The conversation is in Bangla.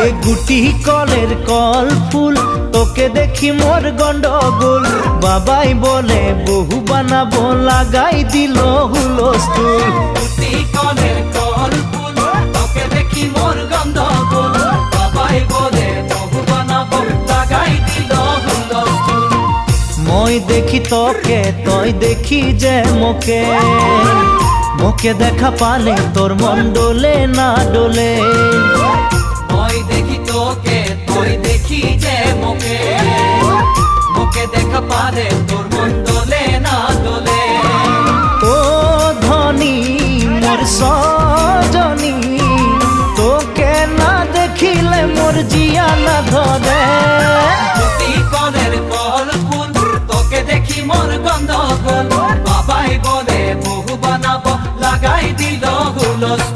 এ গুটি কলের কল ফুল তোকে দেখি মোর গন্ডগোল বাবাই বলে বহু বানাবো লাগাই দিল হুলস্থুল গুটি কলের কল ফুল তোকে দেখি মোর গন্ডগোল বাবাই বলে বহু বানাবো লাগাই দিল হুলস্থুল মই দেখি তোকে তই দেখি যে মোকে মোকে দেখা পালে তোর মন ডোলে না ডোলে মই দেখি তোকে তুই দেখি যে মোকে মোকে দেখা পালে তোর মন দোলে না দোলে ও ধনী মোর সজনী তোকে না দেখিলে মোর জিয়া না ধরে গুটি কলের কল ফুল তোকে দেখি মোর গন্ধগোল বাবাই বলে বহু বানাবো লাগাই দিল হুলস্থুল।